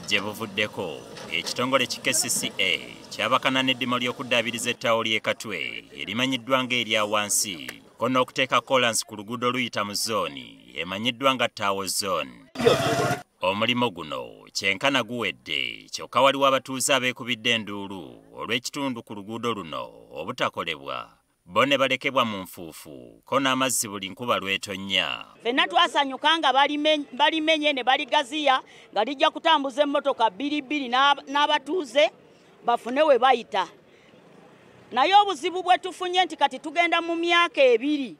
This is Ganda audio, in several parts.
gye buvuddeko ekitongole ki KCCA kyabakana n'eddimo ly'okuddaabiriza ettaawo ly'e Katwe erimanyiddwa ng'erya wansi ko n'okuteeka kolansi ku luguudo luyita mu zooni emanyiddwa nga Tower Zone. Omulimu guno kyenkana guwedde kyokka waliwo abatuuze abeekubidde enduulu olw'ekitundu ku luguudo luno obutakolebwa bo ne balekebwa mu nfuufu ko n'amazzi buli nkuba lw'etonnya. Ffenna twasanyuka nga balimenye ne baligaziya nga lijja kutambuza emmotoka bbiri n'abatuuze bafune we bayita. Naye obuzibu bwe tufunye nti kati tugenda mu myaka 2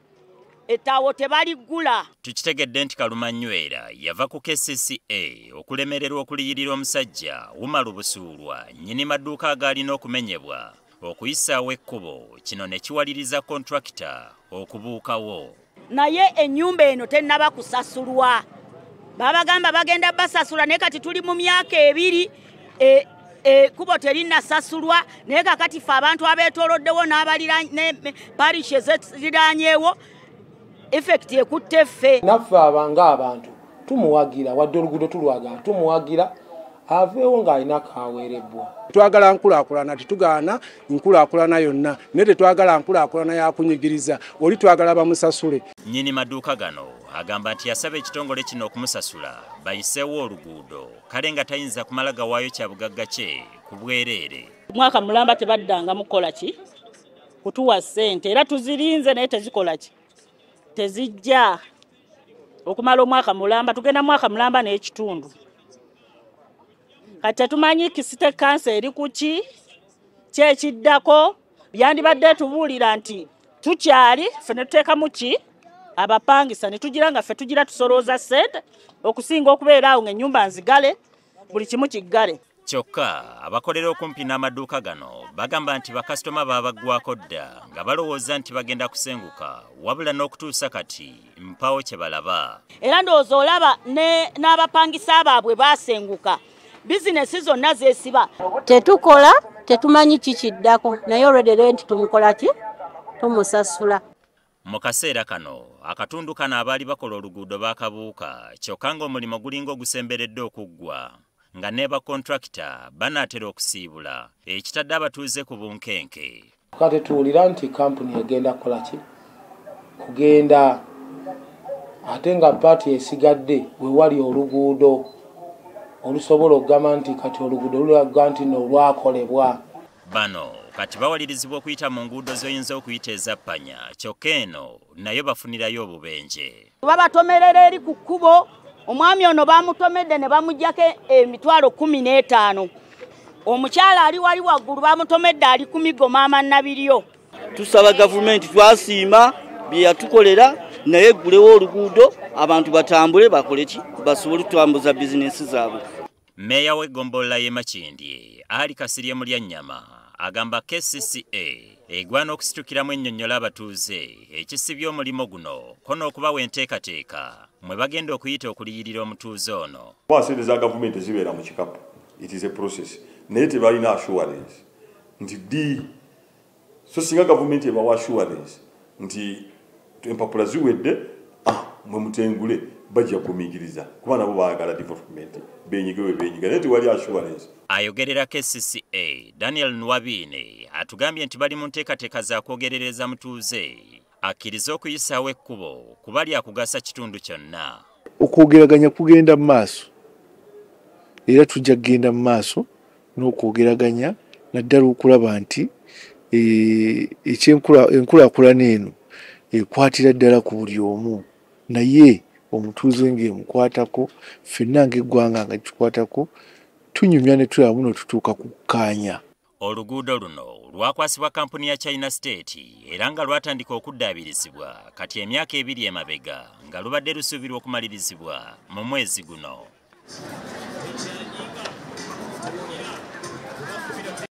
ettaawo tebaliggula. Tukitegedde nti Kalumanywera yava ku KCCA okulemererwa okuliyirira omusajja Umaru Busuulwa nnyini maduuka agaalina okumenyebwa okuyisaawo ekkubo kino ne kiwaliriza kontrakita okubuukawo. Naye ennyumba eno tennaba kusasulwa. Babagamba bagenda basasula naye kati tuli mu myaka 2 kubo terinnasasulwa naye kakati ffe abantu abeetooloddewo n'abaliranye parish eziriraanyeewo effect ekutte ffe. Naffe abanga abantu tumuwagira wadde oluguudo tulwagala tumuwagira aveewo ng'alina kaweerebbwa. Twagala nkulaakulana tetugaana nkulaakulana yonna naye tetwagala nkulaakulana yakunyigiriza oli twagala bamusasule. Nnyini maduuka gano agamba nti yasaba ekitongole kino okumusasula bayiseewo oluguudo kale nga tayinza kumala gawaayo kya bugagga kye ku bwereere. Mwaka mulamba tebaddanga mukola ki kutuwa ssente era tuzirinze naye tezikola ki tezijja okumala omwaka mulamba tugenda mwaka mulamba n'ekitundu. Kati tumanyi kisite kansa eri kuki kyekiddako byandibadde tubuulira nti tukyali ffe ne tuteekamu ki abapangisa ne tugira nga ffe tugira tusolooza ssente okusinga okubeera awo ng'ennyumba nzigale buli kimu kiggale. Kyokka abakolera okumpi n'amaduuka gano bagamba nti bakasitoma babaggwako dda nga balowooza nti bagenda kusenguka wabula n'okutuusa kati mpawo kye balaba. Era ndowooza olaba n'abapangisa baabwe baasenguka bizinesi zonna zeesiba. Tetukola tetumanyi kikiddako naye olwedde nti tumukola ki tumusasula. Mu kaseera kano akatundu kano abaali bakola oluguudo baakabuuka kyokka ng'omulimu gulinga ogusemberedde okuggwa nga ne bakontrakita banaatera okusiibula ekitadde abatuuze ku bunkenke. Kati tuwulira nti kampuni egenda kukola ki kugenda ate nga paati esigadde we wali oluguudo olusobola okugamba nti kati oluguudo lulaga nti nolwakolebwa. Bano kati bawalirizibwa okuyita mu nguudo z'oyinza okuyita ezappanya kyokka eno nayo bafunirayo obubenje. Babatomerera eri ku kkubo omwami ono bamutomedde ne bamuggyako emitwalo 15. Omukyala ali wali waggulu bamutomedde ali ku migo maama Nabiryo. Tusaba gavumenti twasiima bye yatukolera naye eggulewo oluguudo abantu batambule bakole ki basobole kutambuza bizinesi zaabwe. Meeya w'eggombolola y'e Makindye Ali Kasirye Mulyannyama agamba KCCA egwana okusitukiramu ennyonnyola abatuuze ekisibye omulimu guno ko n'okubawa enteekateeka mwe bagenda okuyita okuliyirira omutuuze ono. Sente za gavumenti zibeera mu kikapu, it is a process naye tebalina assurance nti so singa gavumenti ebawa assurance nti empapula ziwedde mwe mutengule bajja kumigiriza kuba nabo baagala development benyiga naye tewali assurance. Ayogerera KCCA Daniel Nwabine atugambye nti bali mu nteekateeka za kwogerereza mutuuze akkiriza okuyisaawo ekkubo kuba lyakugasa kitundu kyonna. Okwogeraganya kugenda mu maaso era tujja kugenda mu maaso n'okwogeraganya naddala okulaba nti enkulaakulana eno ekwatira ddala ku buli omu naye omutuuze ng'emukwatako ffenna ng'eggwanga nga kikwatako tunyumya ne tulaba muno tutuuka ku kkaanya. Oluguudo luno lwakwasibwa kampuni ya China State era nga lwatandika okuddaabirizibwa kati emyaka 2 emabega nga lubadde lusuubirwa okumalirizibwa mu mwezi guno.